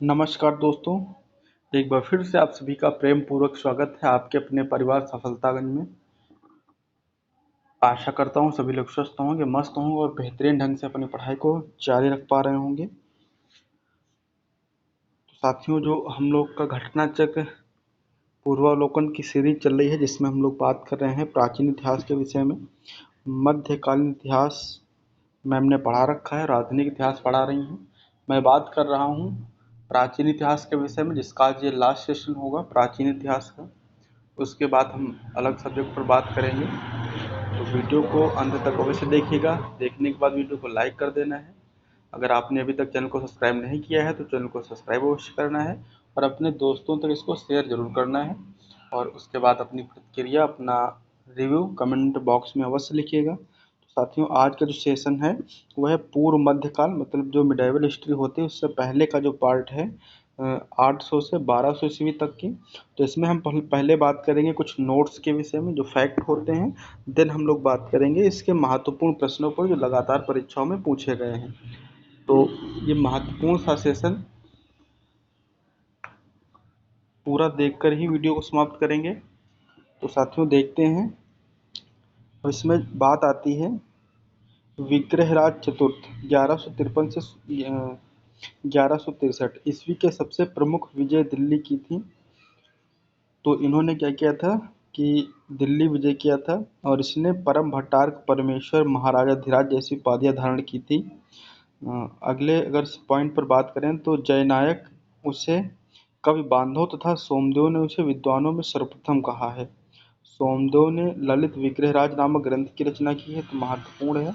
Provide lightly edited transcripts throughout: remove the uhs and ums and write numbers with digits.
नमस्कार दोस्तों, एक बार फिर से आप सभी का प्रेम पूर्वक स्वागत है आपके अपने परिवार सफलतागंज में। आशा करता हूँ सभी लोग स्वस्थ होंगे, मस्त होंगे और बेहतरीन ढंग से अपनी पढ़ाई को जारी रख पा रहे होंगे। तो साथियों, जो हम लोग का घटना चक्र पूर्वावलोकन की सीरीज चल रही है, जिसमें हम लोग बात कर रहे हैं प्राचीन इतिहास के विषय में। मध्यकालीन इतिहास में हमने पढ़ा रखा है, आधुनिक इतिहास पढ़ा रही हैं। मैं बात कर रहा हूँ प्राचीन इतिहास के विषय में, जिसका आज ये लास्ट सेशन होगा प्राचीन इतिहास का। उसके बाद हम अलग सब्जेक्ट पर बात करेंगे। तो वीडियो को अंत तक अवश्य देखिएगा। देखने के बाद वीडियो को लाइक कर देना है। अगर आपने अभी तक चैनल को सब्सक्राइब नहीं किया है तो चैनल को सब्सक्राइब अवश्य करना है और अपने दोस्तों तक इसको शेयर जरूर करना है। और उसके बाद अपनी प्रतिक्रिया, अपना रिव्यू कमेंट बॉक्स में अवश्य लिखिएगा। तो साथियों, आज का जो सेशन है वह है पूर्व मध्यकाल, मतलब जो मिडाइवल हिस्ट्री होती है उससे पहले का जो पार्ट है, 800 से 1200 ईस्वी तक की। तो इसमें हम पहले बात करेंगे कुछ नोट्स के विषय में जो फैक्ट होते हैं। देन हम लोग बात करेंगे इसके महत्वपूर्ण प्रश्नों पर जो लगातार परीक्षाओं में पूछे गए हैं। तो ये महत्वपूर्ण सा सेशन पूरा देखकर ही वीडियो को समाप्त करेंगे। तो साथियों, देखते हैं। और इसमें बात आती है विग्रहराज चतुर्थ 1153 से 1163 ईस्वी के सबसे प्रमुख विजय दिल्ली की थी। तो इन्होंने क्या किया था कि दिल्ली विजय किया था और इसने परम भट्टार्क परमेश्वर महाराजा धीराज जैसी उपाधियां धारण की थी। अगले अगर पॉइंट पर बात करें तो जयनायक उसे कवि बांधव तथा सोमदेव ने उसे विद्वानों में सर्वप्रथम कहा है। सोमदेव ने ललित विग्रहराज नामक ग्रंथ की रचना की है, तो महत्वपूर्ण है।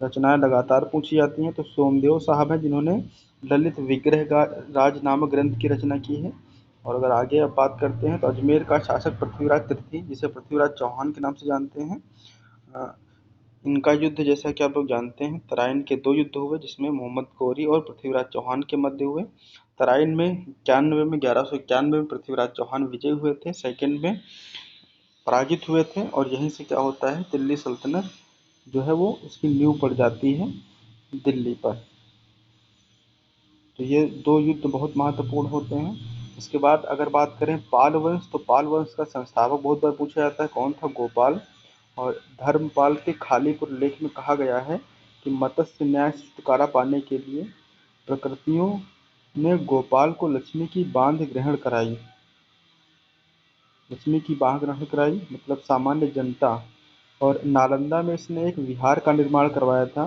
रचनाएं लगातार पूछी जाती हैं। तो सोमदेव साहब हैं जिन्होंने ललित विग्रहराज नामक ग्रंथ की रचना की है। और अगर आगे अब बात करते हैं तो अजमेर का शासक पृथ्वीराज तृतीय, जिसे पृथ्वीराज चौहान के नाम से जानते हैं। इनका युद्ध, जैसा कि आप लोग जानते हैं, तराइन के 2 युद्ध हुए जिसमें मोहम्मद गौरी और पृथ्वीराज चौहान के मध्य हुए। तराइन में 91 में 1191 में पृथ्वीराज चौहान विजयी हुए थे, सेकंड में पराजित हुए थे। और यहीं से क्या होता है, दिल्ली सल्तनत जो है वो उसकी नींव पड़ जाती है दिल्ली पर। तो ये 2 युद्ध बहुत महत्वपूर्ण होते हैं। इसके बाद अगर बात करें पाल वंश, तो पाल वंश का संस्थापक बहुत बार पूछा जाता है, कौन था? गोपाल। और धर्मपाल के खालीपुर लेख में कहा गया है कि मत्स्य न्याय से छुटकारा पाने के लिए प्रकृतियों ने गोपाल को लक्ष्मी की बांध ग्रहण कराई। लक्ष्मी की बांध ग्रहण कराई मतलब सामान्य जनता। और नालंदा में इसने एक विहार का निर्माण करवाया था।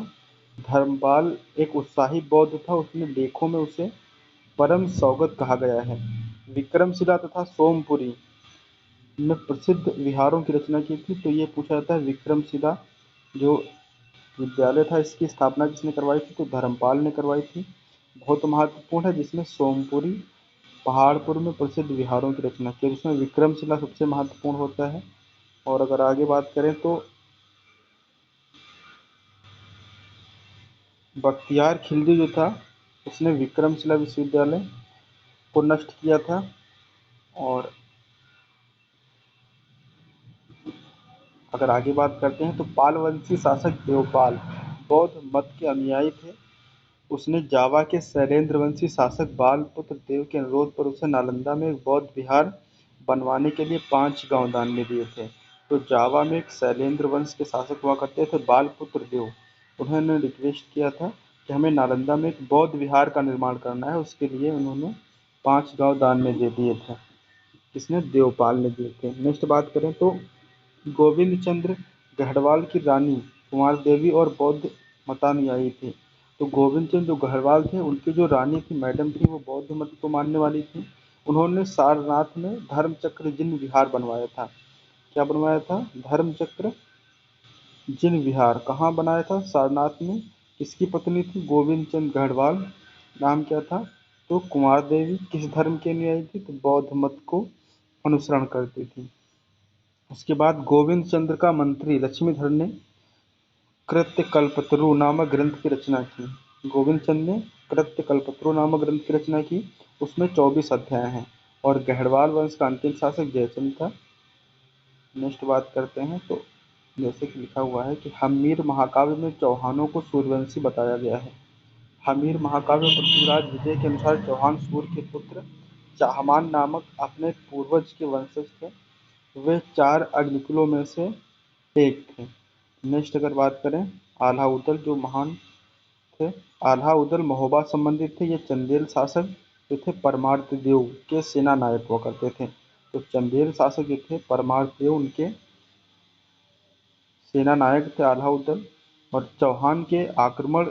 धर्मपाल एक उत्साही बौद्ध था, उसने लेखों में उसे परम सौगत कहा गया है। विक्रमशिला तथा सोमपुरी में प्रसिद्ध विहारों की रचना की थी। तो ये पूछा जाता है विक्रमशिला जो विद्यालय था, इसकी स्थापना किसने करवाई थी? तो धर्मपाल ने करवाई थी। बहुत महत्वपूर्ण है, जिसमें सोमपुरी पहाड़पुर में प्रसिद्ध विहारों की रचना की, जिसमें विक्रमशिला सबसे महत्वपूर्ण होता है। और अगर आगे बात करें तो बख्तियार खिलजी जो था उसने विक्रमशिला विश्वविद्यालय को नष्ट किया था। और अगर आगे बात करते हैं तो पालवंशी शासक देवपाल बौद्ध मत के अनुयायी थे। उसने जावा के शैलेंद्रवंशी शासक बालपुत्र देव के अनुरोध पर उसे नालंदा में एक बौद्ध विहार बनवाने के लिए 5 गांव दान में दिए थे। तो जावा में एक शैलेंद्र वंश के शासक हुआ करते थे बालपुत्र देव। उन्होंने रिक्वेस्ट किया था कि हमें नालंदा में एक बौद्ध विहार का निर्माण करना है, उसके लिए उन्होंने 5 गांव दान में दे दिए थे। किसने? देवपाल ने दिए थे। नेक्स्ट बात करें तो गोविंद चंद्र गढ़वाल की रानी कुमार देवी और बौद्ध मतानुयायी थे। तो गोविंद चंद्र जो गढ़वाल थे, उनकी जो रानी थी, मैडम थी, वो बौद्ध मत को मानने वाली थी। उन्होंने सारनाथ में धर्मचक्र जिन विहार बनवाया था। क्या बनवाया था? धर्मचक्र जिन विहार। कहाँ बनाया था? सारनाथ में। किसकी पत्नी थी? गोविंद चंद्र गढ़वाल। नाम क्या था? तो कुमार देवी। किस धर्म के अनुयायी थी? तो बौद्ध मत को अनुसरण करती थी। उसके बाद गोविंद चंद्र का मंत्री लक्ष्मीधर ने कृत्यकल्पतरु नामक ग्रंथ की रचना की। गोविंद चंद्र ने कृत्यकल्पतरु नामक ग्रंथ की रचना की। उसमें 24 अध्याय हैं। और गढ़वाल वंश का अंतिम शासक जयचंद था। नेक्स्ट बात करते हैं तो जैसे कि लिखा हुआ है कि हम्मीर महाकाव्य में चौहानों को सूर्यवंशी बताया गया है। हमीर महाकाव्य पृथ्वीराज विजय के अनुसार चौहान सूर्य के पुत्र चाहमान नामक अपने पूर्वज के वंशज थे। वे 4 अग्निकुलों में से एक थे। नेक्स्ट अगर बात करें आल्हाउदल जो महान थे। आल्हाउदल महोबा संबंधित थे। ये चंदेल शासक जो थे परमार्थ देव के सेना नायक हुआ करते थे। तो चंदेल शासक जो थे परमार्थ देव उनके सेना नायक थे आल्हाउदल, और चौहान के आक्रमण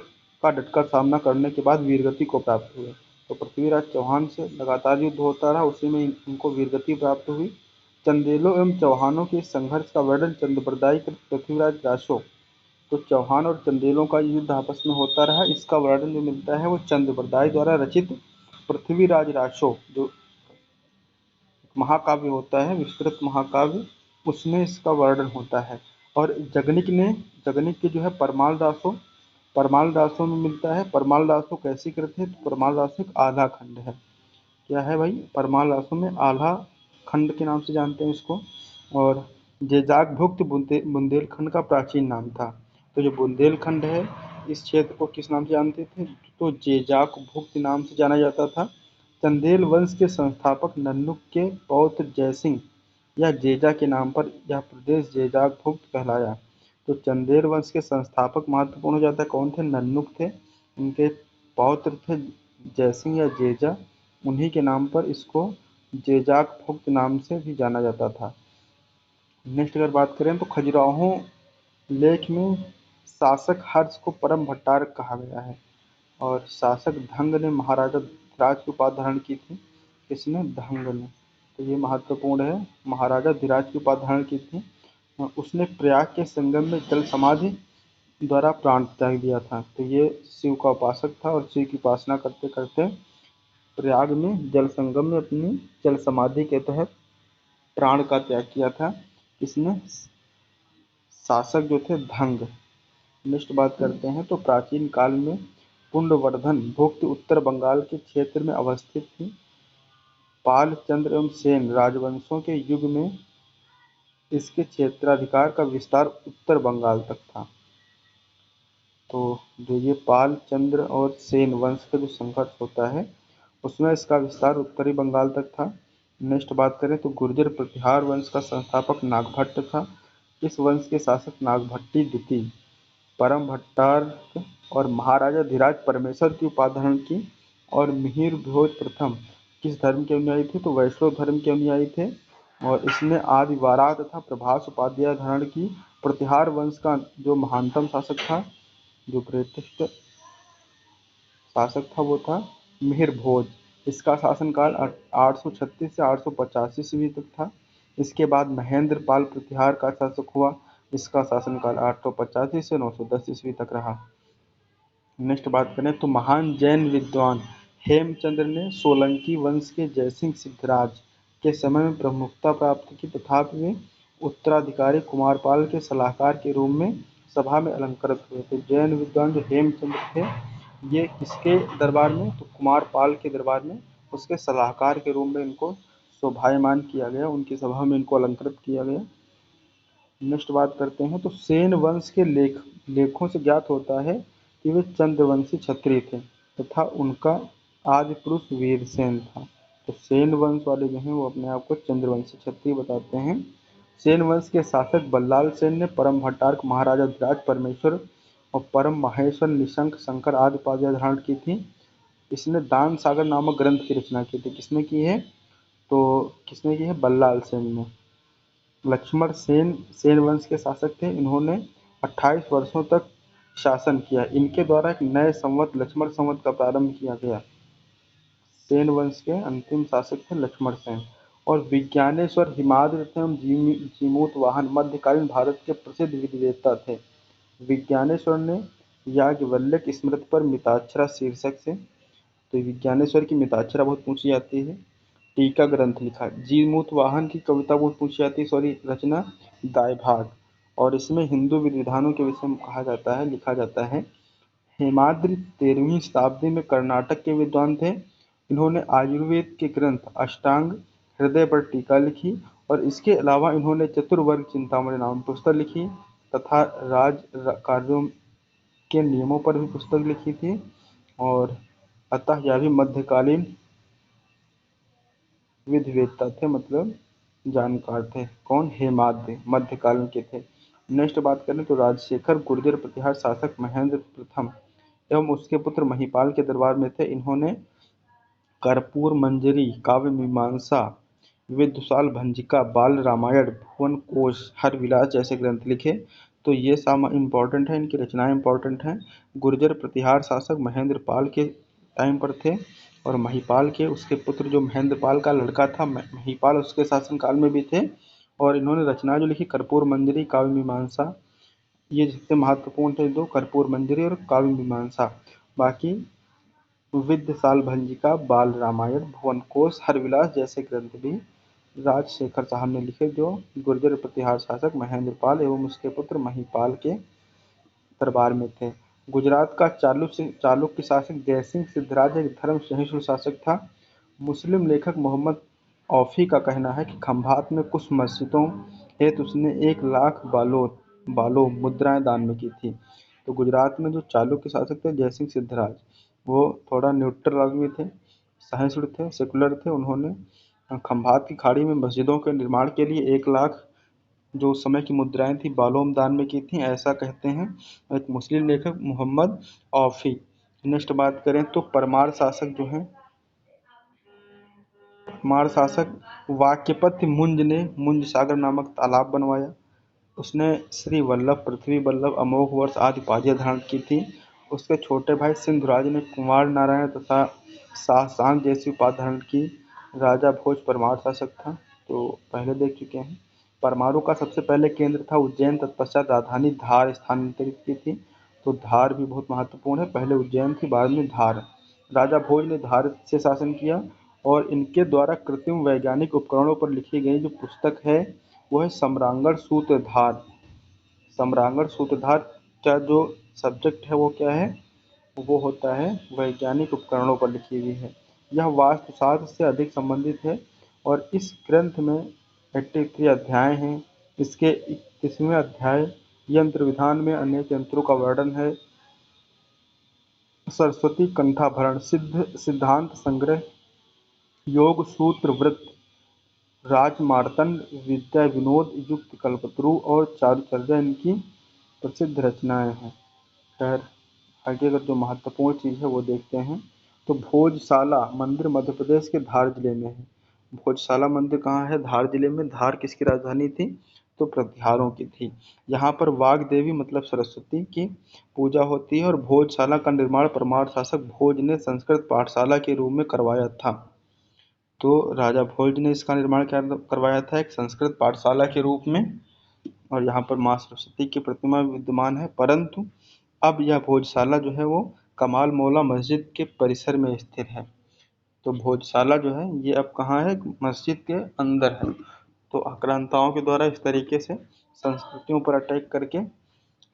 का डटकर सामना करने के बाद वीरगति को प्राप्त हुए। तो पृथ्वीराज चौहान से लगातार युद्ध होता रहा, उसी में इनको वीरगति प्राप्त हुई। चंदेलों एवं चौहानों के संघर्ष का वर्णन चंद्रबरदाई कृत पृथ्वीराज रासो। तो चौहान और चंदेलों का युद्ध आपस में होता रहा, इसका वर्णन जो मिलता है वो चंद्रबरदाई द्वारा रचित पृथ्वीराज रासो जो महाकाव्य होता है, विस्तृत महाकाव्य, उसमें इसका वर्णन होता है। और जगनिक के जो है परमाल दासों में मिलता है। परमाल दासों कैसी कृत है, तो परमाल दासों एक आधा खंड है। क्या है भाई, परमाल दासों में आल्हा खंड के नाम से जानते हैं इसको। और जेजाक भुक्त बुंदेलखंड का प्राचीन नाम था। तो जो बुंदेलखंड है इस क्षेत्र को किस नाम से जानते थे, तो जेजाक भुक्त नाम से जाना जाता था। चंदेल वंश के संस्थापक नन्नुक के पौत्र जयसिंह या जेजा के नाम पर यह प्रदेश जेजाक भुक्त कहलाया। तो चंदेल वंश के संस्थापक महत्वपूर्ण हो जाता है कौन थे, नन्नुक थे। उनके पौत्र थे जयसिंह या जेजा, उन्हीं के नाम पर इसको जेजाक भुक्त नाम से भी जाना जाता था। नेक्स्ट अगर बात करें तो खजुराहो लेख में शासक हर्ष को परम भट्टारक कहा गया है। और शासक धंग ने महाराजा धिराज की उपाधि धारण की थी। किसने, धंग ने। तो ये महत्वपूर्ण है, महाराजा धिराज की उपाधि धारण की थी। उसने प्रयाग के संगम में जल समाधि द्वारा प्राण त्याग दिया था। तो ये शिव का उपासक था और शिव की उपासना करते करते प्रयाग में जल संगम में अपनी जल समाधि के तहत प्राण का त्याग किया था। इसने शासक जो थे धंग। नेक्स्ट बात करते हैं तो प्राचीन काल में पुंडवर्धन भुक्त उत्तर बंगाल के क्षेत्र में अवस्थित थी। पाल, चंद्र एवं सेन राजवंशों के युग में इसके क्षेत्राधिकार का विस्तार उत्तर बंगाल तक था। तो जो ये पाल, चंद्र और सेन वंश का जो संघर्ष होता है उसमें इसका विस्तार उत्तरी बंगाल तक था। नेक्स्ट बात करें तो गुर्जर प्रतिहार वंश का संस्थापक नागभट्ट था। इस वंश के शासक नागभट्टी द्वितीय, परम भट्टार्क और महाराजा धीराज परमेश्वर की उपाधि धारण की। और मिहिर भोज प्रथम किस धर्म के अनुयायी थे, तो वैष्णव धर्म के अनुयायी थे। और इसने आदि वारा तथा प्रभास उपाध्याय धारण की। प्रतिहार वंश का जो महानतम शासक था, जो ग्रेटेस्ट शासक था वो था मिहिर भोज। इसका शासनकाल 836 से 885 ईस्वी तक था। इसके बाद महेंद्र पाल प्रतिहार का शासक हुआ। इसका शासनकाल 885 से 910 ईस्वी तक रहा। नेक्स्ट बात करें तो महान जैन विद्वान हेमचंद्र ने सोलंकी वंश के जयसिंह सिद्धराज के समय में प्रमुखता प्राप्त की, तथापि वे उत्तराधिकारी कुमारपाल के सलाहकार के रूप में सभा में अलंकृत हुए थे। जैन विद्वान जो हेमचंद्र थे ये किसके दरबार में, तो कुमारपाल के दरबार में उसके सलाहकार के रूप में इनको शोभायमान किया गया, उनकी सभा में इनको अलंकृत किया गया। नेक्स्ट बात करते हैं तो सेन वंश के लेखों से ज्ञात होता है कि वे चंद्रवंशी क्षत्रिय थे तथा उनका आदि पुरुष वीरसेन था। तो सेन वंश वाले जो हैं वो अपने आप को चंद्रवंशी क्षत्रिय बताते हैं। सेन वंश के शासक बल्लाल सेन ने परम भट्टारक महाराजा धिराज परमेश्वर और परम माहेश्वर निशंक शंकर आदि उपाधियां धारण की थी। इसने दान सागर नामक ग्रंथ की रचना की थी। किसने की है, तो किसने की है, बल्लाल सेन ने। लक्ष्मण सेन सेन वंश के शासक थे। इन्होंने 28 वर्षों तक शासन किया। इनके द्वारा एक नए संवत लक्ष्मण संवत का प्रारंभ किया गया। सेन वंश के अंतिम शासक थे लक्ष्मण सेन। और विज्ञानेश्वर हिमाद्रि एवं जीमूतवाहन मध्यकालीन भारत के प्रसिद्ध विधिवेत्ता थे। विज्ञानेश्वर ने याज्ञवल्क्य स्मृति पर मिताक्षरा शीर्षक से, तो विज्ञानेश्वर की मिताक्षरा बहुत पूछी जाती है, टीका ग्रंथ लिखा। जीमूतवाहन की कविता बहुत पूछी जाती है, सॉरी रचना दायभाग। और इसमें हिंदू विधि विधानों के विषय में कहा जाता है, लिखा जाता है। हेमाद्रि 13वीं शताब्दी में कर्नाटक के विद्वान थे। इन्होंने आयुर्वेद के ग्रंथ अष्टांग हृदय पर टीका लिखी। और इसके अलावा इन्होंने चतुर्वर्ग चिंतामणि नाम पुस्तक लिखी तथा कार्यों के नियमों पर भी पुस्तक लिखी थी। और अतः यह भी मध्यकालीन विधिवेत्ता थे, मतलब जानकार थे। कौन? हेमाद्रि मध्यकालीन के थे। नेक्स्ट बात करें तो राजशेखर गुर्जर प्रतिहार शासक महेंद्र प्रथम एवं उसके पुत्र महिपाल के दरबार में थे। इन्होंने कर्पूर मंजरी, काव्य मीमांसा, विदुषाल भंजिका, बाल रामायण, भुवन कोश, हर विलास जैसे ग्रंथ लिखे। तो ये सामा इम्पोर्टेंट है, इनकी रचनाएं इम्पोर्टेंट हैं। गुर्जर प्रतिहार शासक महेंद्र पाल के टाइम पर थे, और महिपाल के उसके पुत्र जो महेंद्र पाल का लड़का था महिपाल, उसके शासनकाल में भी थे। और इन्होंने रचना जो लिखी कर्पूर मंजरी, काव्य मीमांसा, ये सबसे महत्वपूर्ण थे दो, कर्पूर मंजरी और काव्य मीमांसा। बाकी विद्यशाल भंजिका, बाल रामायण, भुवन कोश, हरविलास जैसे ग्रंथ भी राजशेखर साहब ने लिखे, जो गुर्जर प्रतिहार शासक महेंद्र पाल एवं उसके पुत्र महिपाल के दरबार में थे। गुजरात का चालुक्य शासक जयसिंह सिद्धराज एक धर्म सहिष्णु शासक था। मुस्लिम लेखक मोहम्मद औफी का कहना है कि खंभात में कुछ मस्जिदों हेतु उसने 1 लाख बालो मुद्राएं दान में की थी। तो गुजरात में जो चालुक्य शासक थे जयसिंह सिद्धराज, वो थोड़ा न्यूट्रल आदमी थे, सहिष्णु थे, सेकुलर थे। उन्होंने खंभात की खाड़ी में मस्जिदों के निर्माण के लिए 1 लाख जो उस समय की मुद्राएं थी बालोम दान में की थी, ऐसा कहते हैं एक मुस्लिम लेखक मोहम्मद औफी। नेक्स्ट बात करें तो परमार शासक जो हैं, परमार शासक वाक्यपति मुंज ने मुंज सागर नामक तालाब बनवाया। उसने श्री वल्लभ, पृथ्वी वल्लभ, अमोघ वर्ष आदि उपाधियां धारण की थी। उसके छोटे भाई सिंधुराज ने कुमार नारायण तथा सासांग जैसी उपाधि धारण की। राजा भोज परमार शासक था, तो पहले देख चुके हैं। परमाणु का सबसे पहले केंद्र था उज्जैन, तत्पश्चात राजधानी धार स्थानांतरित की थी। तो धार भी बहुत महत्वपूर्ण है, पहले उज्जैन थी, बाद में धार। राजा भोज ने धार से शासन किया, और इनके द्वारा कृत्रिम वैज्ञानिक उपकरणों पर लिखी गई जो पुस्तक है वो है सम्रांगण सूत्रधार। सम्रांगण सूत्रधार का जो सब्जेक्ट है वो क्या है? वो होता है वैज्ञानिक उपकरणों पर लिखी हुई है। यह वास्तुशास्त्र से अधिक संबंधित है, और इस ग्रंथ में 83 अध्याय हैं। इसके 21वें अध्याय यंत्र विधान में अनेक यंत्रों का वर्णन है। सरस्वती कंठाभरण, सिद्धांत संग्रह, योग सूत्र वृत्त, राजमार्तंड, विद्या विनोद, युक्त कल्पतरु और चारुचर्या इनकी प्रसिद्ध रचनाएं हैं। खैर, आगे अगर जो महत्वपूर्ण चीज़ है वो देखते हैं। तो भोजशाला मंदिर मध्य प्रदेश के धार जिले में है। भोजशाला मंदिर कहाँ है? धार जिले में। धार किसकी राजधानी थी? तो प्रतिहारों की थी। यहाँ पर वाग देवी मतलब सरस्वती की पूजा होती है, और भोजशाला का निर्माण परमार शासक भोज ने संस्कृत पाठशाला के रूप में करवाया था। तो राजा भोज ने इसका निर्माण क्या करवाया था? एक संस्कृत पाठशाला के रूप में। और यहाँ पर माँ सरस्वती की प्रतिमा विद्यमान है, परंतु अब यह भोजशाला जो है वो कमाल मौला मस्जिद के परिसर में स्थित है। तो भोजशाला जो है ये अब कहाँ है? मस्जिद के अंदर है। तो आक्रांताओं के द्वारा इस तरीके से संस्कृतियों पर अटैक करके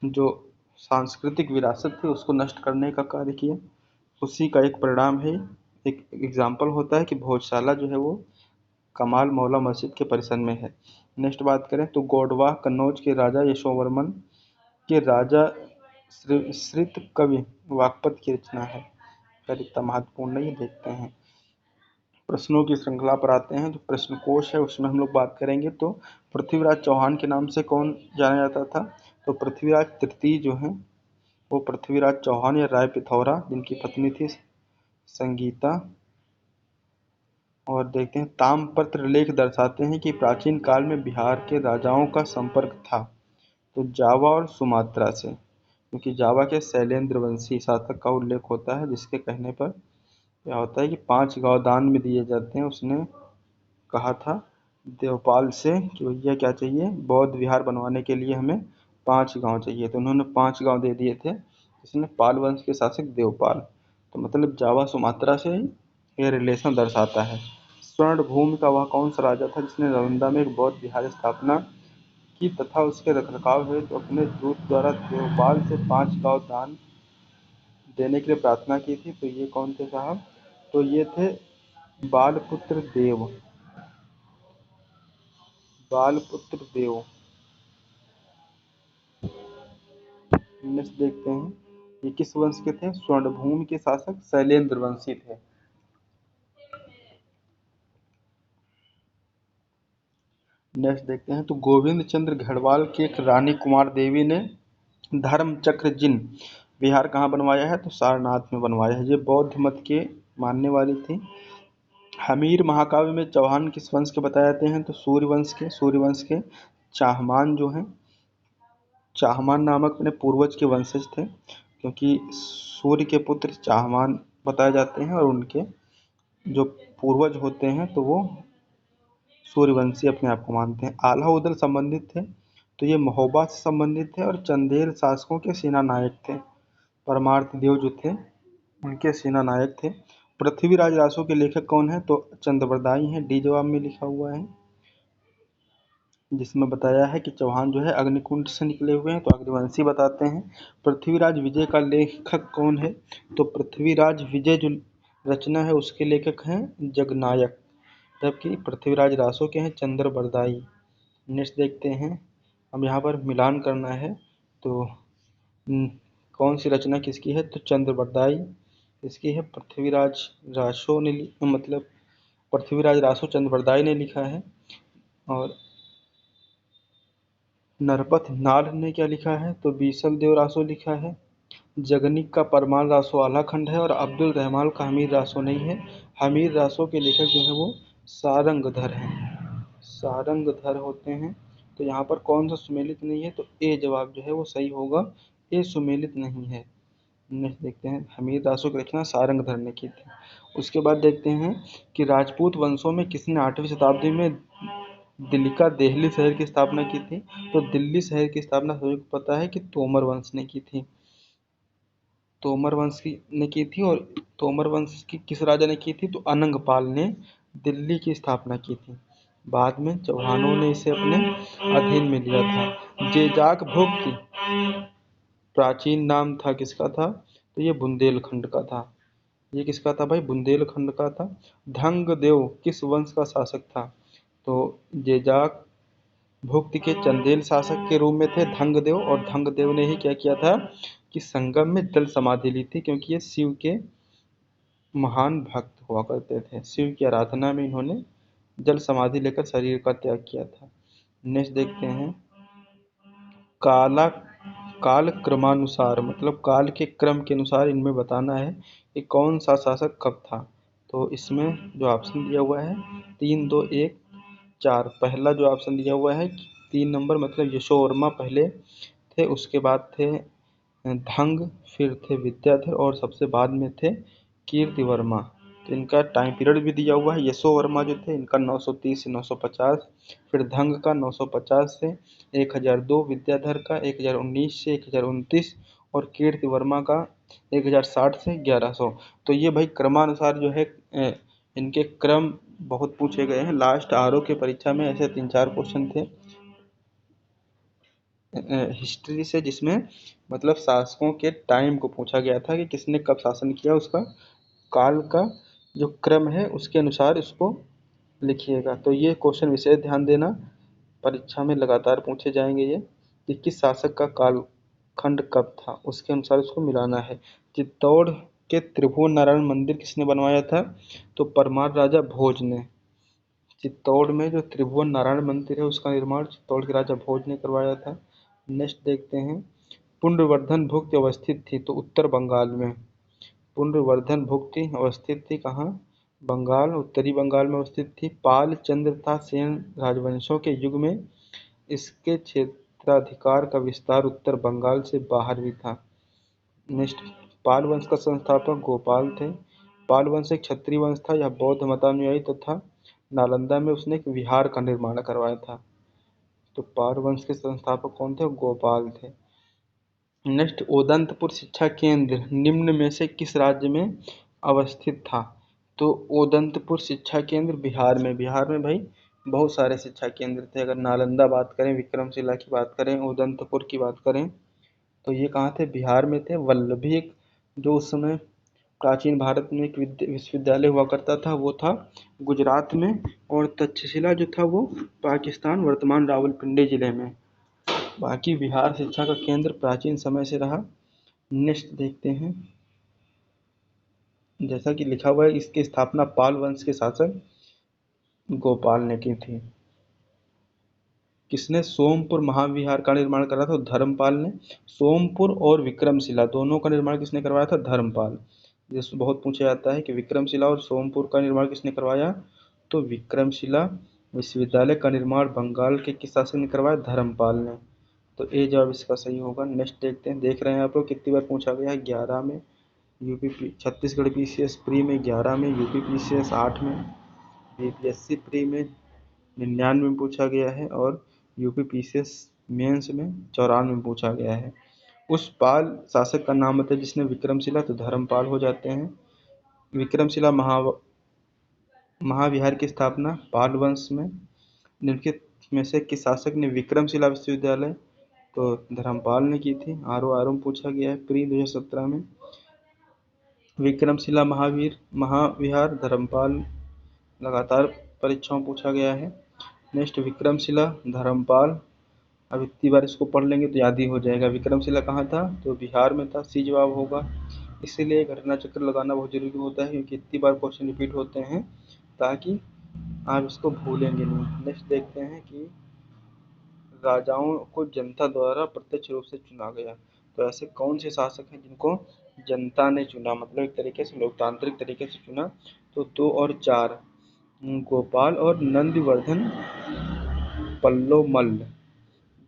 जो सांस्कृतिक विरासत थी उसको नष्ट करने का कार्य किया। उसी का एक परिणाम है, एक एग्जाम्पल होता है कि भोजशाला जो है वो कमाल मौला मस्जिद के परिसर में है। नेक्स्ट बात करें तो गोडवा कन्नौज के राजा यशोवर्मन के राजा श्रित कवि वाकपत की रचना है। खैर इतना महत्वपूर्ण नहीं है, देखते हैं। प्रश्नों की श्रृंखला पर आते हैं। जो प्रश्न कोश है उसमें हम लोग बात करेंगे। तो पृथ्वीराज चौहान के नाम से कौन जाना जाता था? तो पृथ्वीराज तृतीय जो है वो पृथ्वीराज चौहान या राय पिथौरा, जिनकी पत्नी थी संगीता। और देखते हैं, ताम्रपत्र लेख दर्शाते हैं कि प्राचीन काल में बिहार के राजाओं का संपर्क था। तो जावा और सुमात्रा से, क्योंकि जावा के शैलेंद्र वंशी शासक का उल्लेख होता है, जिसके कहने पर क्या होता है कि 5 गांव दान में दिए जाते हैं। उसने कहा था देवपाल से कि भैया क्या चाहिए, बौद्ध विहार बनवाने के लिए हमें 5 गांव चाहिए। तो उन्होंने 5 गांव दे दिए थे। इसने पाल वंश के शासक देवपाल, तो मतलब जावा सुमात्रा से ये रिलेशन दर्शाता है। स्वर्ण भूमि का वह कौन सा राजा था जिसने नालंदा में एक बौद्ध विहार स्थापना की तथा उसके रखरखाव हेतु अपने दूत द्वारा देवपाल से 5 गांव दान देने के लिए प्रार्थना की थी? तो ये कौन थे साहब? तो ये थे बालपुत्र देव। बालपुत्र देव। नेक्स्ट देखते हैं, ये किस वंश के थे? स्वर्णभूमि के शासक शैलेंद्र वंशी थे। नेक्स्ट देखते हैं, तो गोविंद चंद्र घड़वाल की एक रानी कुमार देवी ने धर्म चक्र जिन विहार कहाँ बनवाया है? तो सारनाथ में बनवाया है। ये बौद्ध मत के मानने वाली थी। हमीर महाकाव्य में चौहान किस वंश के बताए जाते हैं? तो सूर्यवंश के चाहमान जो हैं, चाहमान नामक अपने पूर्वज के वंशज थे, क्योंकि सूर्य के पुत्र चाहमान बताए जाते हैं और उनके जो पूर्वज होते हैं तो वो सूर्यवंशी अपने आप को मानते हैं। आल्हा उदल संबंधित थे, तो ये महोबा से संबंधित थे और चंदेल शासकों के सेना नायक थे। परमार्थ देव जो थे उनके सेना नायक थे। पृथ्वीराज रासो के लेखक कौन है? तो चंद्रबरदाई हैं, डी जवाब में लिखा हुआ है, जिसमें बताया है कि चौहान जो है अग्निकुंड से निकले हुए हैं, तो अग्निवंशी बताते हैं। पृथ्वीराज विजय का लेखक कौन है? तो पृथ्वीराज विजय जो रचना है उसके लेखक हैं जगनायक, जबकि पृथ्वीराज रासो के हैं चंद्रबरदाई। नेक्स्ट देखते हैं, अब यहाँ पर मिलान करना है, तो कौन सी रचना किसकी है? तो चंद्रबरदाई इसकी है। पृथ्वीराज रासो ने मतलब पृथ्वीराज रासो चंद्रबरदाई ने लिखा है। और नरपत नाल ने क्या लिखा है? तो बीसल देव रासो लिखा है। जगनिक का परमाल रासो आला खंड है और अब्दुल रहमान का हमीर रासो नहीं है। हमीर रासो के लेखक जो है वो सारंगधर हैं, सारंगधर होते हैं। तो यहाँ पर कौन सा सुमेलित नहीं है? तो ए जवाब जो है वो सही होगा, ए सुमेलित नहीं है। नेक्स्ट देखते हैं, हमीर रासो की रचना सारंगधर ने की थी। उसके बाद देखते हैं कि राजपूत वंशों में किसने 8वीं शताब्दी में दिल्ली शहर की स्थापना की थी? तो दिल्ली शहर की स्थापना सभी को पता है कि तोमर वंश ने की थी। तोमर वंश ने की थी। और तोमर वंश की किस राजा ने की थी? तो अनंगपाल ने दिल्ली की स्थापना की थी। बाद में चौहानों ने इसे अपने अधीन में लिया था। जेजाक भोग प्राचीन नाम था किसका था? तो ये बुंदेलखंड का था। ये किसका था भाई? बुंदेलखंड का था। धंगदेव किस वंश का शासक था? तो जेजाक भुक्त के चंदेल शासक के रूप में थे धंगदेव, और धंगदेव ने ही क्या किया था कि संगम में जल समाधि ली थी, क्योंकि ये शिव के महान भक्त हुआ करते थे। शिव की आराधना में इन्होंने जल समाधि लेकर शरीर का त्याग किया था। नेक्स्ट देखते हैं, काला काल क्रमानुसार मतलब काल के क्रम के अनुसार इनमें बताना है कि कौन सा शासक कब था। तो इसमें जो ऑप्शन दिया हुआ है 3, 2, 1, 4। पहला जो ऑप्शन दिया हुआ है 3 नंबर, मतलब यशोवर्मा पहले थे, उसके बाद थे धंग, फिर थे विद्याधर और सबसे बाद में थे कीर्तिवर्मा। तो इनका टाइम पीरियड भी दिया हुआ है। यशोवर्मा जो थे इनका 930 से 950, फिर धंग का 950 से 1002, विद्याधर का 1019 से 1029 और कीर्तिवर्मा का 1060 से 1100। तो ये भाई क्रमानुसार जो है इनके क्रम बहुत पूछे गए हैं। लास्ट आरओ के परीक्षा में ऐसे 3-4 क्वेश्चन थे हिस्ट्री से, जिसमें मतलब शासकों के टाइम को पूछा गया था कि किसने कब शासन किया, उसका काल का जो क्रम है उसके अनुसार इसको लिखिएगा। तो ये क्वेश्चन विशेष ध्यान देना, परीक्षा में लगातार पूछे जाएंगे ये, कि किस शासक का कालखंड कब था, उसके अनुसार उसको मिलाना है। चित्तौड़ के त्रिभुवन नारायण मंदिर किसने बनवाया था? तो परमार राजा भोज ने। चित्तौड़ में जो त्रिभुवन नारायण मंदिर है उसका निर्माण चित्तौड़ के राजा भोज ने करवाया था। नेक्स्ट देखते हैं, पुंड्रवर्धन भुक्ति अवस्थित थी तो उत्तर बंगाल में। पुंड्रवर्धन भुक्ति अवस्थित थी कहाँ? बंगाल, उत्तरी बंगाल में अवस्थित थी। पाल चंद्र तथा सेन राजवंशों के युग में इसके क्षेत्राधिकार का विस्तार उत्तर बंगाल से बाहर भी था। नेक्स्ट, पाल वंश का संस्थापक गोपाल थे। पाल वंश एक क्षत्रिय वंश था। यह बौद्ध मतानुयायी तथा नालंदा में उसने एक विहार का निर्माण करवाया था। तो पाल वंश के संस्थापक कौन थे? गोपाल थे। नेक्स्ट, ओदंतपुर शिक्षा केंद्र निम्न में से किस राज्य में अवस्थित था? तो ओदंतपुर शिक्षा केंद्र बिहार में। बिहार में भाई बहुत सारे शिक्षा केंद्र थे। अगर नालंदा बात करें, विक्रमशिला की बात करें, ओदंतपुर की बात करें, तो ये कहाँ थे? बिहार में थे। वल्लभी जो उस समय प्राचीन भारत में एक विश्वविद्यालय हुआ करता था वो था गुजरात में, और तक्षशिला जो था वो पाकिस्तान वर्तमान रावलपिंडी जिले में। बाकी बिहार शिक्षा का केंद्र प्राचीन समय से रहा। नेक्स्ट देखते हैं, जैसा कि लिखा हुआ है, इसकी स्थापना पाल वंश के शासक गोपाल ने की थी। किसने सोमपुर महाविहार का निर्माण करा था? धर्मपाल ने। सोमपुर और विक्रमशिला दोनों का निर्माण किसने करवाया था? धर्मपाल। जिससे बहुत पूछा जाता है कि विक्रमशिला और सोमपुर का निर्माण किसने करवाया? तो विक्रमशिला विश्वविद्यालय का निर्माण बंगाल के किस शासक ने करवाया? धर्मपाल ने। तो ए जवाब इसका सही होगा। नेक्स्ट देखते हैं, देख रहे हैं आप लोग कितनी बार पूछा गया है। 11 में यूपी छत्तीसगढ़ पीसीएस प्री में, 11 में यूपी पीसीएस 8 में, बीपीएससी प्री में 99 में पूछा गया है, और यूपी पीसीएस मेंस में 94 में पूछा गया है। उस पाल शासक का नाम बताइए जिसने विक्रमशिला, तो धर्मपाल हो जाते हैं। विक्रमशिला महाविहार की स्थापना पाल वंश में। निम्नलिखित में से किस शासक ने विक्रमशिला विश्वविद्यालय, तो धर्मपाल ने की थी। आर में पूछा गया है प्री 2017 में। विक्रमशिला महाविहार धर्मपाल, लगातार परीक्षाओं में पूछा गया है। नेक्स्ट विक्रमशिला धर्मपाल, अब इतनी बार इसको पढ़ लेंगे तो याद ही हो जाएगा। विक्रमशिला कहाँ था? तो बिहार में था। सी जवाब होगा। इसीलिए घटना चक्र लगाना बहुत जरूरी होता है, क्योंकि इतनी बार क्वेश्चन रिपीट होते हैं ताकि आप इसको भूलेंगे नहीं। नेक्स्ट देखते हैं कि राजाओं को जनता द्वारा प्रत्यक्ष रूप से चुना गया, तो ऐसे कौन से शासक हैं जिनको जनता ने चुना, मतलब एक तरीके से लोकतांत्रिक तरीके से चुना? तो 2 और 4, गोपाल और नंदिवर्धन पल्लोमल।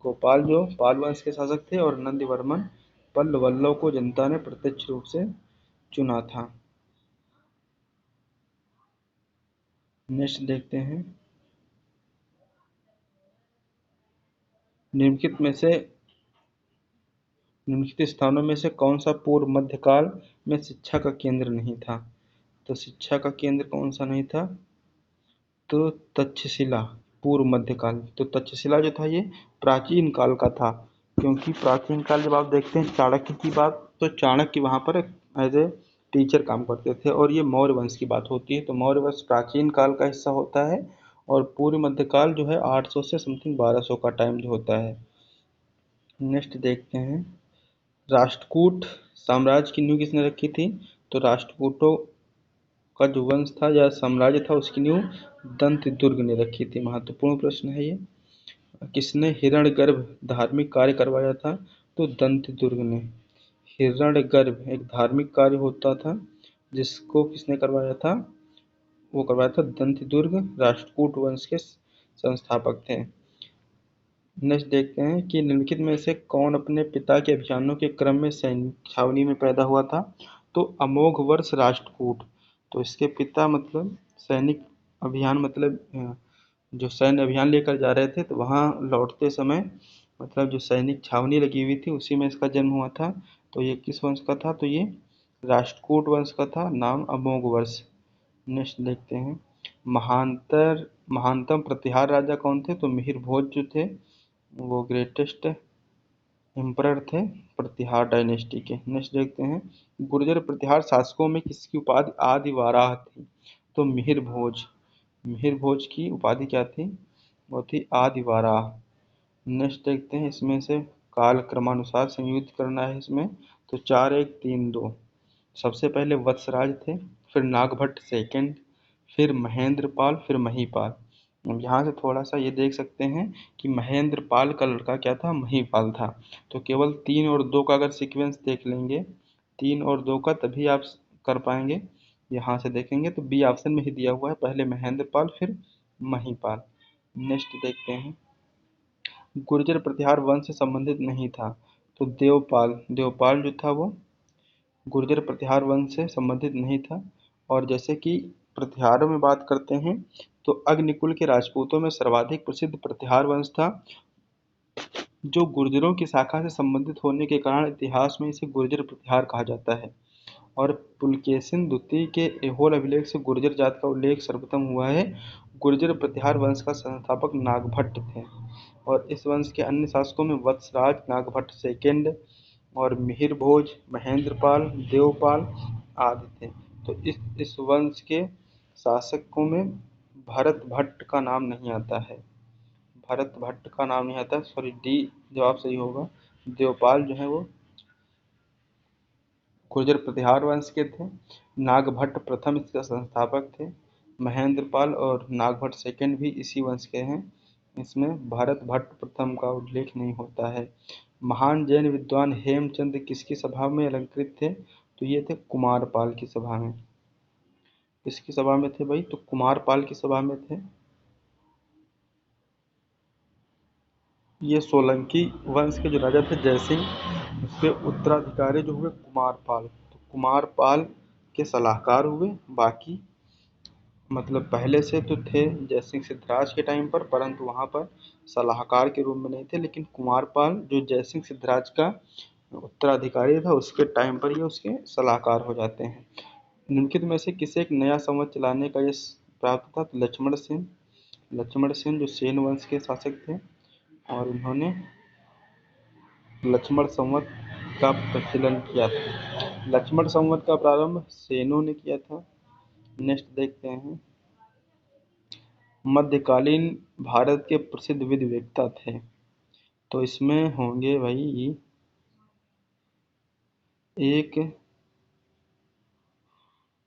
गोपाल जो पाल वंश के शासक थे, और नंदिवर्मन पल्लवों को जनता ने प्रत्यक्ष रूप से चुना था। नेक्स्ट देखते हैं, निम्नलिखित में से निम्नलिखित स्थानों में से कौन सा पूर्व मध्यकाल में शिक्षा का केंद्र नहीं था? तो शिक्षा का केंद्र कौन सा नहीं था? तो तक्षशिला। पूर्व मध्यकाल, तो तक्षशिला जो था ये प्राचीन काल का था, क्योंकि प्राचीन काल जब आप देखते हैं चाणक्य की बात, तो चाणक्य वहाँ पर एज ए टीचर काम करते थे, और ये मौर्य वंश की बात होती है, तो मौर्य वंश प्राचीन काल का हिस्सा होता है। और पूर्व मध्यकाल जो है 800 से समथिंग 1200 का टाइम जो होता है। नेक्स्ट देखते हैं, राष्ट्रकूट साम्राज्य की नींव किसने रखी थी? तो राष्ट्रकूटों का जो वंश था या साम्राज्य था उसकी नींव दंतदुर्ग ने रखी थी। महत्वपूर्ण प्रश्न है ये। किसने हिरण्यगर्भ धार्मिक कार्य करवाया था? तो दंतदुर्ग ने। हिरण्यगर्भ एक धार्मिक कार्य होता था, जिसको किसने करवाया था? वो करवाया था दंतदुर्ग, राष्ट्रकूट वंश के संस्थापक थे। नेक्स्ट देखते हैं कि निम्नलिखित में से कौन अपने पिता के अभियानों के क्रम में सैनिक छावनी में पैदा हुआ था? तो अमोघवर्ष राष्ट्रकूट। तो इसके पिता मतलब सैनिक अभियान, मतलब जो सैन्य अभियान लेकर जा रहे थे, तो वहाँ लौटते समय मतलब जो सैनिक छावनी लगी हुई थी उसी में इसका जन्म हुआ था। तो ये किस वंश का था? तो ये राष्ट्रकूट वंश का था, नाम अमोघवर्ष। नेक्स्ट देखते हैं, महानतम प्रतिहार राजा कौन थे? तो मिहिर भोज जो थे वो ग्रेटेस्ट एम्परर थे प्रतिहार डायनेस्टी के। नेक्स्ट देखते हैं, गुर्जर प्रतिहार शासकों में किसकी उपाधि आदि वाराह थी? तो मिहिर भोज। मिहिर भोज की उपाधि क्या थी? वो थी आदि वाराह। नेक्स्ट देखते हैं, इसमें से काल क्रमानुसार संयुक्त करना है इसमें, तो 4-1-3-2। सबसे पहले वत्सराज थे, फिर नागभट्ट सेकंड, फिर महेंद्रपाल, फिर महीपाल। अब यहाँ से थोड़ा सा ये देख सकते हैं कि महेंद्रपाल का लड़का क्या था? महीपाल था। तो केवल 3 और 2 का अगर सीक्वेंस देख लेंगे, 3 और 2 का, तभी आप कर पाएंगे। यहाँ से देखेंगे तो बी ऑप्शन में ही दिया हुआ है, पहले महेंद्रपाल फिर महीपाल। नेक्स्ट देखते हैं, गुर्जर प्रतिहार वंश से संबंधित नहीं था, तो देवपाल। देवपाल जो था वो गुर्जर प्रतिहार वंश से संबंधित नहीं था। और जैसे कि प्रतिहारों में बात करते हैं, तो अग्निकुल के राजपूतों में सर्वाधिक प्रसिद्ध प्रतिहार वंश था, जो गुर्जरों की शाखा से संबंधित होने के कारण इतिहास में इसे गुर्जर प्रतिहार कहा जाता है। और पुलकेशिन द्वितीय के ऐहोल अभिलेख से गुर्जर जाति का उल्लेख सर्वप्रथम हुआ है। गुर्जर प्रतिहार वंश का संस्थापक नागभट्ट थे, और इस वंश के अन्य शासकों में वत्सराज, नागभट्ट सेकंड और मिहिर भोज, महेंद्रपाल, देवपाल आदि थे। तो इस वंश के शासकों में भरत भट्ट का नाम नहीं आता है। भरत भट्ट का नाम नहीं आता, सॉरी डी जवाब सही होगा। देवपाल जो है वो गुर्जर प्रतिहार वंश के थे। नागभट्ट प्रथम इसके संस्थापक थे। महेंद्रपाल और नागभट्ट सेकंड भी इसी वंश के हैं। इसमें भरत भट्ट प्रथम का उल्लेख नहीं होता है। महान जैन विद्वान हेमचंद किसकी सभा में अलंकृत थे? तो ये थे कुमारपाल की सभा में। किसकी सभा में थे भाई? तो कुमारपाल की सभा में थे। ये सोलंकी वंश के जो राजा थे जयसिंह, उसके उत्तराधिकारी जो हुए कुमारपाल। तो कुमारपाल के सलाहकार हुए। बाकी मतलब पहले से तो थे जयसिंह सिद्धराज के टाइम पर, परंतु वहाँ पर सलाहकार के रूप में नहीं थे। लेकिन कुमारपाल जो जयसिंह सिद्धराज का उत्तराधिकारी था, उसके टाइम पर ये उसके सलाहकार हो जाते हैं। निम्नलिखित में से किसे एक नया संवत चलाने का यश प्राप्त था? तो लक्ष्मण सेन। लक्ष्मण सेन जो सेन वंश के शासक थे, और उन्होंने लक्ष्मण संवत का प्रचलन किया था। लक्ष्मण संवत का प्रारंभ सेनों ने किया था। नेक्स्ट देखते हैं। मध्यकालीन भारत के प्रसिद्ध विधि वेत्ता थे। तो इसमें होंगे भाई एक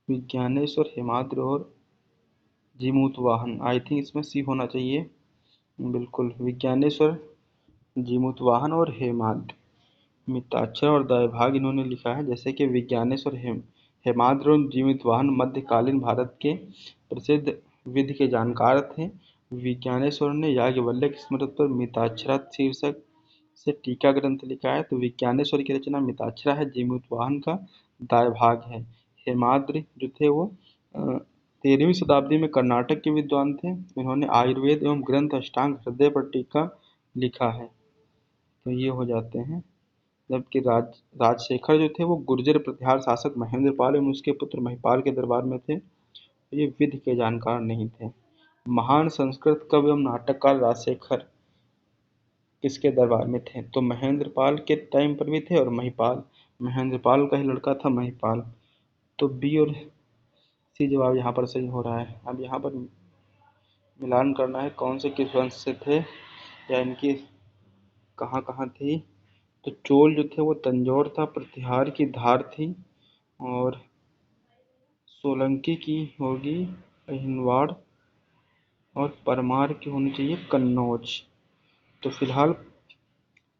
विज्ञानेश्वर, हेमाद्रि और जीमूतवाहन। आई थिंक इसमें सी होना चाहिए। बिल्कुल, विज्ञानेश्वर, जीमूतवाहन और हेमाद्रि। मिताक्षर और दायभाग इन्होंने लिखा है। जैसे कि विज्ञानेश्वर, हेमाद्रि और जीमूतवाहन मध्यकालीन भारत के प्रसिद्ध विधि के जानकार थे। विज्ञानेश्वर ने याज्ञवल्क्य स्मृति पर मिताक्षरा शीर्षक से टीका ग्रंथ लिखा है। तो विज्ञानेश्वर की रचना मिताक्षरा है। जीमूतवाहन का दायभाग है। हेमाद्रि जो थे वो 13वीं शताब्दी में कर्नाटक के विद्वान थे। इन्होंने आयुर्वेद एवं ग्रंथ अष्टांग हृदय पर टीका लिखा है। तो ये हो जाते हैं। जबकि राजशेखर जो थे वो गुर्जर प्रतिहार शासक महेंद्रपाल एवं उसके पुत्र महिपाल के दरबार में थे। तो ये विधि के जानकार नहीं थे। महान संस्कृत कवि एवं नाटककार राजशेखर किसके दरबार में थे? तो महेंद्रपाल के टाइम पर भी थे, और महिपाल, महेंद्रपाल का ही लड़का था महिपाल। तो बी और सी जवाब यहाँ पर सही हो रहा है। अब यहाँ पर मिलान करना है कौन से किस वंश से थे, या इनकी कहाँ कहाँ थी। तो चोल जो थे वो तंजौर था, प्रतिहार की धार थी, और सोलंकी की होगी अहिनवाड़, और परमार की होनी चाहिए कन्नौज। तो फिलहाल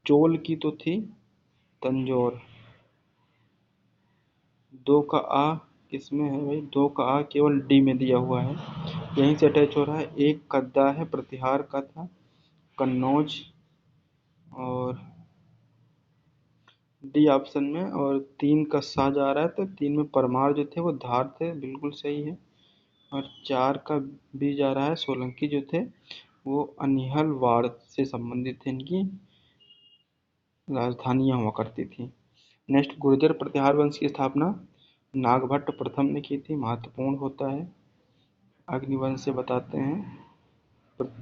चोल की तो थी तंजौर। दो का आ किसमें है भाई? दो का आ केवल डी में दिया हुआ है, यहीं से अटैच हो रहा है। एक कद्दा है, प्रतिहार का था, कन्नौज और डी ऑप्शन में। और तीन का सा जा रहा है, तो तीन में परमार जो थे वो धार थे, बिल्कुल सही है। और चार का बी जा रहा है, सोलंकी जो थे वो अनिहलवाड़ से संबंधित थे, इनकी राजधानियाँ हुआ करती थी। नेक्स्ट, गुर्जर प्रतिहार वंश की स्थापना नागभट्ट प्रथम ने की थी। महत्वपूर्ण होता है, अग्निवंश से बताते हैं।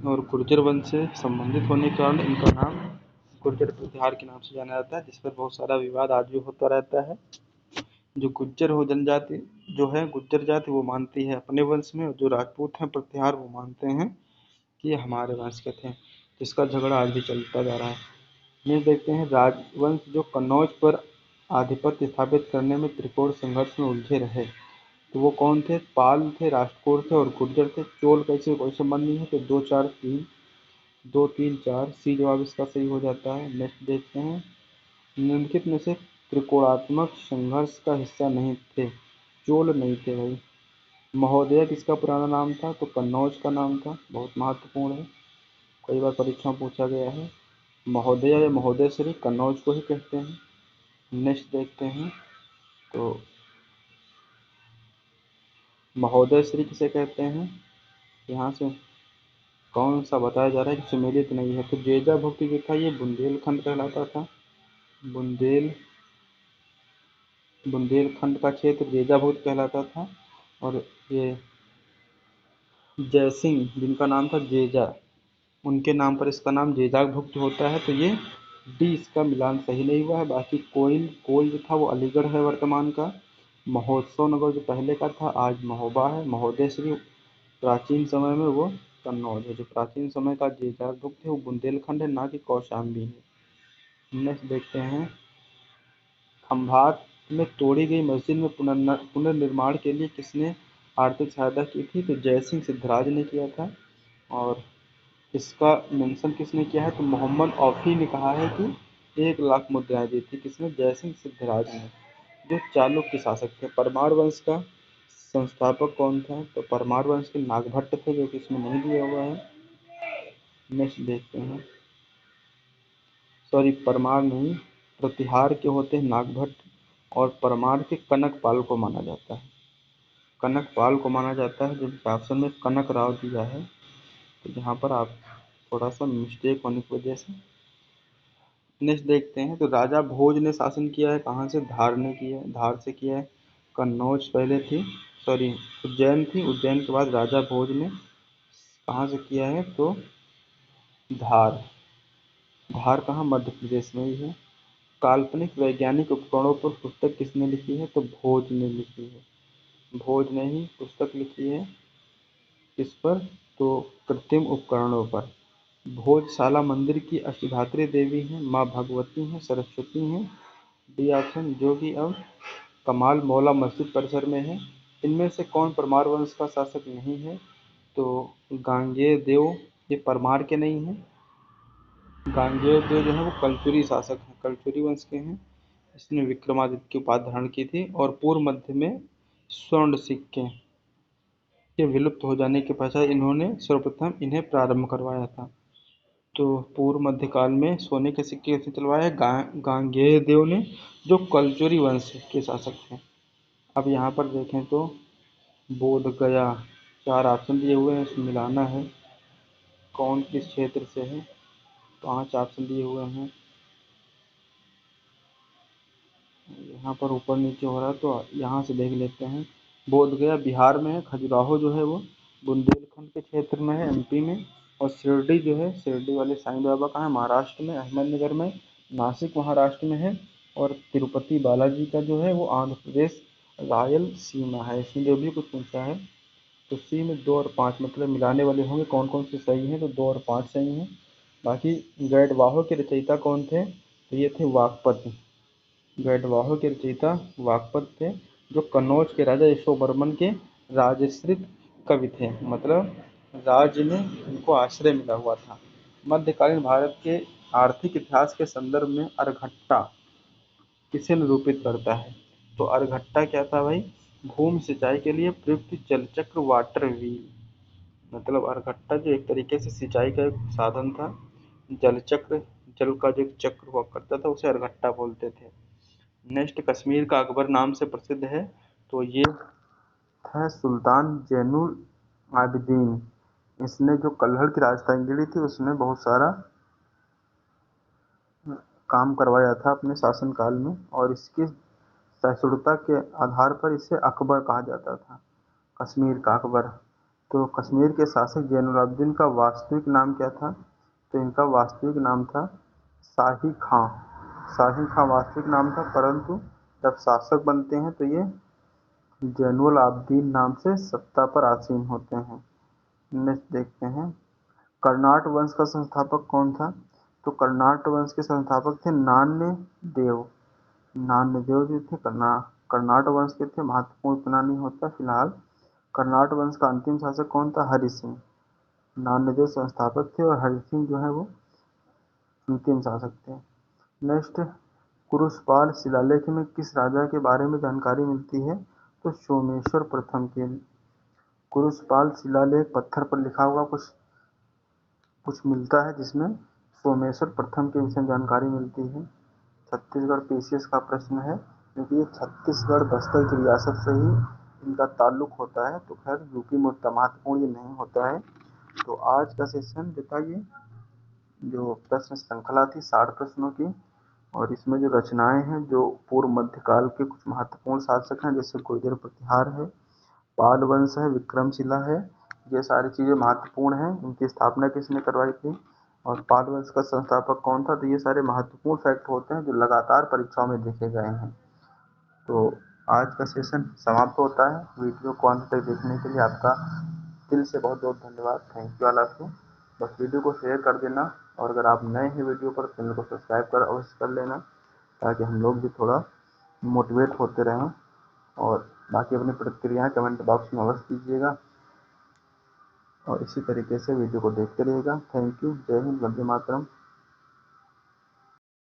और गुर्जर वंश से संबंधित होने के कारण इनका नाम गुर्जर प्रतिहार के नाम से जाना जाता है, जिस पर बहुत सारा विवाद आज भी होता रहता है। जो गुज्जर हो जनजाति जो है, गुज्जर जाति, वो मानती है अपने वंश में, और जो राजपूत हैं प्रतिहार वो मानते हैं कि ये हमारे वंश के थे, जिसका झगड़ा आज भी चलता जा रहा है। ये देखते हैं राजवंश जो कन्नौज पर आधिपत्य स्थापित करने में त्रिकोण संघर्ष में उलझे रहे, तो वो कौन थे? पाल थे, राष्ट्रकूट थे और गुर्जर थे। चोल कैसे कोई संबंध नहीं है। तो 2 4 3, 2 3 4 सी जवाब इसका सही हो जाता है। नेक्स्ट देखते हैं। निम्नलिखित में से त्रिकोणात्मक संघर्ष का हिस्सा नहीं थे। चोल नहीं थे भाई। महोदय किसका पुराना नाम था? तो कन्नौज का नाम था, बहुत महत्वपूर्ण है, कई बार परीक्षा में पूछा गया है। महोदय या महोदय श्री कन्नौज को ही कहते हैं। नेक्स्ट देखते हैं। तो महोदय श्री किसे कहते हैं? यहाँ से कौन सा बताया जा रहा है कि सुमेलित नहीं है? तो जेजा भुक्ति जो था ये बुंदेलखंड कहलाता था। बुंदेलखंड का क्षेत्र जेजाभूत कहलाता था। और ये जयसिंह जिनका नाम था जेजा, उनके नाम पर इसका नाम जेजाभुक्त होता है। तो ये डी, इसका मिलान सही नहीं हुआ है। बाकी कोयल जो था वो अलीगढ़ है वर्तमान का। महोत्सव नगर जो पहले का था आज महोबा है। महोदय श्री प्राचीन समय में वो कन्नौज है। जो प्राचीन समय का जेजाभुक्त है वो बुंदेलखंड है, ना कि कौशाम्बी है। नेक्स्ट देखते हैं। खंभात में तोड़ी गई मस्जिद में पुनर्निर्माण के लिए किसने आर्थिक सहायता की थी? तो जयसिंह सिद्धराज ने किया था। और इसका मेंशन किसने किया है? तो मोहम्मद औफी ने कहा है कि 1 लाख मुद्राएं दी थी। किसने? जयसिंह सिद्धराज ने, जो चालुक्य शासक थे। परमार वंश का संस्थापक कौन था? तो परमार वंश के नागभट्ट थे, जो कि इसमें नहीं दिया हुआ है। नेक्स्ट देखते हैं। सॉरी, परमार नहीं, प्रतिहार के होते हैं नागभट्ट, और परमार के कनकपाल को माना जाता है। कनकपाल को माना जाता है, जबकि ऑप्शन में कनक राव दिया है, तो यहाँ पर आप थोड़ा सा मिस्टेक होने की वजह से। नेक्स्ट देखते हैं। तो राजा भोज ने शासन किया है कहाँ से? धार ने किया है, धार से किया है। कन्नौज पहले थी, सॉरी उज्जैन थी, उज्जैन के बाद राजा भोज ने कहाँ से किया है? तो धार। धार कहाँ? मध्य प्रदेश में ही है। काल्पनिक वैज्ञानिक उपकरणों पर पुस्तक किसने लिखी है? तो भोज ने लिखी है। भोज ने ही पुस्तक लिखी है। किस पर? तो कृत्रिम उपकरणों पर। भोजशाला मंदिर की अष्टधात्री देवी हैं, माँ भगवती हैं, सरस्वती हैं। डी ऑप्शन, जो कि अब कमाल मौला मस्जिद परिसर में है। इनमें से कौन परमार वंश का शासक नहीं है? तो गांगेय देव, ये परमार के नहीं हैं। गांगेय देव जो है वो कलचुरी शासक हैं, कलचुरी वंश के हैं। इसने विक्रमादित्य की उपाधि धारण की थी। और पूर्व मध्य में स्वर्ण सिक्के के विलुप्त हो जाने के पश्चात इन्होंने सर्वप्रथम इन्हें प्रारंभ करवाया था। तो पूर्व मध्यकाल में सोने के सिक्के किसने चलवाए? गांगेय देव ने, जो कलचुरी वंश के शासक थे। अब यहाँ पर देखें तो बोध गया, 4 ऑप्शन दिए हुए हैं, इसमें मिलाना है कौन किस क्षेत्र से है। 5 ऑप्शन दिए हुए हैं, यहाँ पर ऊपर नीचे हो रहा है, तो यहाँ से देख लेते हैं। बोध गया बिहार में है, खजुराहो जो है वो बुंदेलखंड के क्षेत्र में है, एमपी में। और शिरडी जो है, शिरडी वाले साईं बाबा कहाँ है? महाराष्ट्र में, अहमदनगर में। नासिक महाराष्ट्र में है। और तिरुपति बालाजी का जो है वो आंध्र प्रदेश रायल सीमा है। इसमें जो भी कुछ पूछा है तो सी में 2 और 5 मतलब मिलाने वाले होंगे कौन कौन से सही हैं, तो 2 और 5 सही हैं। बाकी गैडवाहों के रचयिता कौन थे? तो ये थे वाकपत। गैडवाहों के रचयिता वाकपत थे, जो कन्नौज के राजा यशोवर्मन के राजश्रित कवि थे, मतलब राज्य में उनको आश्रय मिला हुआ था। मध्यकालीन भारत के आर्थिक इतिहास के संदर्भ में अर्घट्टा किसे निरूपित करता है? तो अर्घट्टा क्या था भाई? भूमि सिंचाई के लिए प्रयुक्त जलचक्र वाटर व्हील। मतलब अर्घट्टा जो एक तरीके से सिंचाई का एक साधन था। जलचक्र, जल का जो चक्र हुआ करता था उसे अर्घट्टा बोलते थे। नेक्स्ट, कश्मीर का अकबर नाम से प्रसिद्ध है, तो ये था सुल्तान जैनुल आबिदीन। इसने जो कल्हड़ की राजधानी गिरी थी उसमें बहुत सारा काम करवाया था अपने शासनकाल में, और इसकी सहिष्णुता के आधार पर इसे अकबर कहा जाता था, कश्मीर का अकबर। तो कश्मीर के शासक जैनुलाब्दीन का वास्तविक नाम क्या था? तो इनका वास्तविक नाम था शाही खां। शाही खां वास्तविक नाम था, परंतु जब शासक बनते हैं तो ये जैनुल आब्दीन नाम से सत्ता पर आसीन होते हैं। नेक्स्ट देखते हैं। कर्नाट वंश का संस्थापक कौन था? तो कर्नाट वंश के संस्थापक थे नान्य देव। नान्य देव जो थे कर्नाट वंश के थे। महत्वपूर्ण इतना नहीं होता फिलहाल। कर्नाट वंश का अंतिम शासक कौन था? हरि सिंह। नान्यदेव संस्थापक थे और हरि सिंह जो है वो अंतिम शासक थे। नेक्स्ट, कुरुशपाल शिलालेख में किस राजा के बारे में जानकारी मिलती है? तो सोमेश्वर प्रथम के। कुरुशपाल शिलालेख पत्थर पर लिखा हुआ कुछ कुछ मिलता है जिसमें सोमेश्वर प्रथम के विषय में जानकारी मिलती है। छत्तीसगढ़ पीसीएस का प्रश्न है, क्योंकि ये छत्तीसगढ़ बस्तर की रियासत से ही इनका ताल्लुक होता है, तो खैर यूपी में उतना महत्वपूर्ण ये नहीं होता है। तो आज का सेशन बताइए, जो प्रश्न श्रृंखला थी 60 प्रश्नों की, और इसमें जो रचनाएं हैं जो पूर्व मध्यकाल के कुछ महत्वपूर्ण शासक हैं, जैसे गुर्जर प्रतिहार है, पाल वंश है, विक्रमशिला है, ये सारी चीज़ें महत्वपूर्ण हैं। इनकी स्थापना किसने करवाई थी? और पाल वंश का संस्थापक कौन था? तो ये सारे महत्वपूर्ण फैक्ट होते हैं जो लगातार परीक्षाओं में देखे गए हैं। तो आज का सेशन समाप्त होता है। वीडियो को अंत तक देखने के लिए आपका दिल से बहुत बहुत धन्यवाद। Thank you all of you. बस वीडियो को शेयर कर देना, और अगर आप नए हैं वीडियो पर, चैनल को सब्सक्राइब कर अवश्य कर लेना, ताकि हम लोग भी थोड़ा मोटिवेट होते रहें, और बाकी अपनी प्रतिक्रियाएँ कमेंट बॉक्स में अवश्य दीजिएगा, और इसी तरीके से वीडियो को देखते रहिएगा। Thank you. जय हिंद, वंदे मातरम।